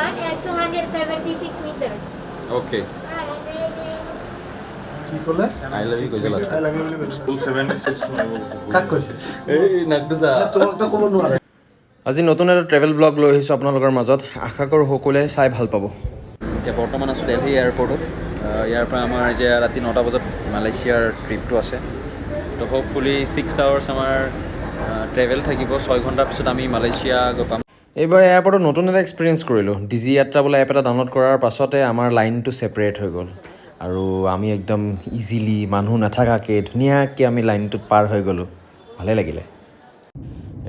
1 and 276 meters. Okay. কি কলে I love you কৈছে লাষ্ট। আই লাভ ইউ বুলি কৈছে 276 কাক কৈছে এই নাকদুসা। তোমাক তো ক'ব নোৱাৰে আজি নতুন এটা ট্ৰেভেল ব্লগ লৈ আহিছোঁ আপোনালোকৰ মাজত। আশা কৰোঁ সকলোৱে চাই ভাল পাব। এতিয়া বৰ্তমান আছোঁ দিল্লী এয়াৰপৰ্টত। ইয়াৰ পৰা আমাৰ এতিয়া ৰাতি 9টা বজাত মালয়েছিয়াৰ ট্ৰিপটো আছে। তো হোপফুলি 6 আৱাৰ্ছ আমাৰ ট্ৰেভেল থাকিব। 6 ঘণ্টাৰ পিছত আমি মালয়েছিয়া গৈ পাম। এইবাৰ এয়াৰপৰ্টত নতুন এটা এক্সপিৰিয়েঞ্চ কৰিলোঁ। ডিজি যাত্ৰা বোলা এপ এটা ডাউনলোড কৰাৰ পাছতে আমাৰ লাইনটো ছেপাৰেট হৈ গ'ল আৰু আমি একদম ইজিলি মানুহ নাথাকাকৈ ধুনীয়াকৈ আমি লাইনটোত পাৰ হৈ গ'লোঁ। ভালেই লাগিলে।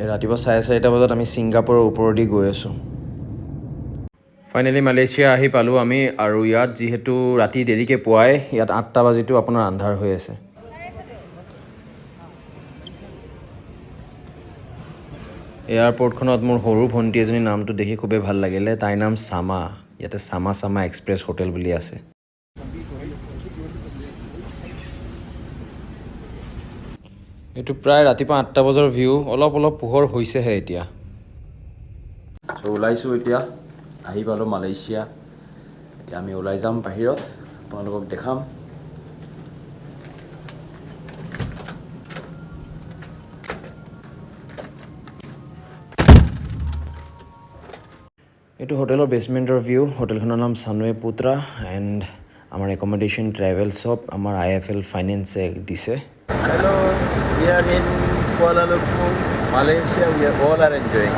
এই ৰাতিপুৱা 4:30 বজাত আমি ছিংগাপুৰৰ ওপৰেদি গৈ আছোঁ। ফাইনেলি মালয়েছিয়া আহি পালোঁ আমি। আৰু ইয়াত যিহেতু ৰাতি দেৰিকৈ পুৱাই, ইয়াত 8টা বাজিতো আপোনাৰ আন্ধাৰ হৈ আছে। এয়াৰপৰ্টখনত মোৰ সৰু ভণ্টি এজনীৰ নামটো দেখি খুবেই ভাল লাগিলে। তাইৰ নাম চামা। ইয়াতে চামা চামা এক্সপ্ৰেছ হোটেল বুলি আছে। এইটো প্ৰায় ৰাতিপুৱা 8টা বজাৰ ভিউ। অলপ অলপ পোহৰ হৈছেহে এতিয়া। চ' ওলাইছোঁ এতিয়া, আহি পালোঁ মালয়েছিয়া। এতিয়া আমি ওলাই যাম বাহিৰত, আপোনালোকক দেখাম। এইটো হোটেলৰ বেছমেণ্টৰ ভিউ। হোটেলখনৰ নাম চানৱে পুত্ৰা এণ্ড আমাৰ একমডেশ্যন ট্ৰেভেল চব আমাৰ IIFL ফাইনেন্সে দিছে। Hello, we are in Kuala Lumpur, Malaysia. We are all are enjoying.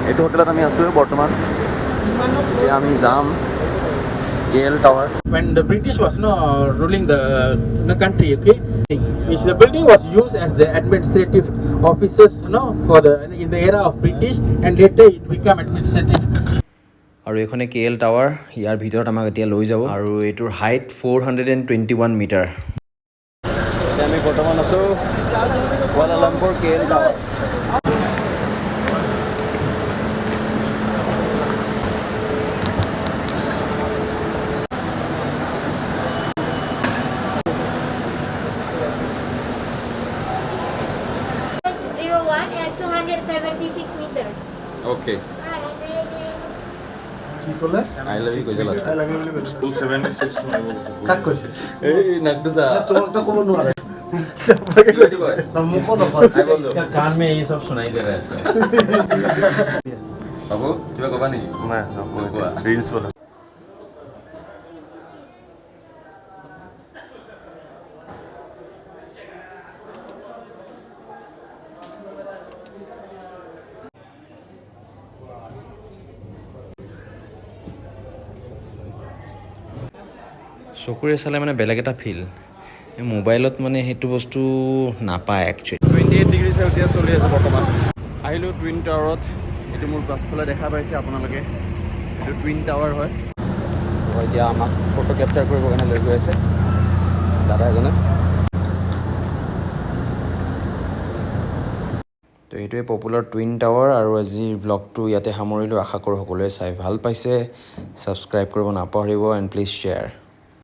এইটো হোটেলত আমি আছোঁ বৰ্তমান। এতিয়া আমি যাম KL Tower. When the British was ruling the country, okay, which the building was used as the administrative offices, for the in the era of British, and later it became administrative. আৰু এইখনে KL tower. ইয়াৰ ভিতৰত আমাক এতিয়া লৈ যাব আৰু এইটোৰ height 421 metre. এতিয়া আমি বৰ্তমান আছোঁ কুৱালা লাম্পুৰ KL Tower. And 276 meters. Okay. কি কলে I love you কৈছে লাষ্ট। আই লাভ ইউ বুলি কৈছে 276 কাক কৈছে এই নাকদুসা। তোমাক তো ক'ব নোৱাৰে মোক নকয় कान में ये सब सुनाई दे रहा है বাবু কিবা ক'বা নেকি? मैं रील्स वाला চকুৰে চালে মানে বেলেগ এটা ফিল। এই মোবাইলত মানে সেইটো বস্তু নাপায় একচুৱেলি। 28 ডিগ্ৰী চেলচিয়াছ চলি আছে বৰ্তমান। আহিলোঁ টুইন টাৱাৰত। এইটো মোৰ পাছফালে দেখা পাইছে আপোনালোকে, এইটো টুইন টাৱাৰ হয়। তো এতিয়া আমাক ফটো কেপচাৰ কৰিবৰ কাৰণে লৈ গৈ আছে দাদা এজনে। তো এইটোৱে পপুলাৰ টুইন টাৱাৰ। আৰু আজিৰ ব্লগটো ইয়াতে সামৰিলোঁ। আশা কৰোঁ সকলোৱে চাই ভাল পাইছে। ছাবস্ক্ৰাইব কৰিব নাপাহৰিব এণ্ড প্লিজ শ্বেয়াৰ।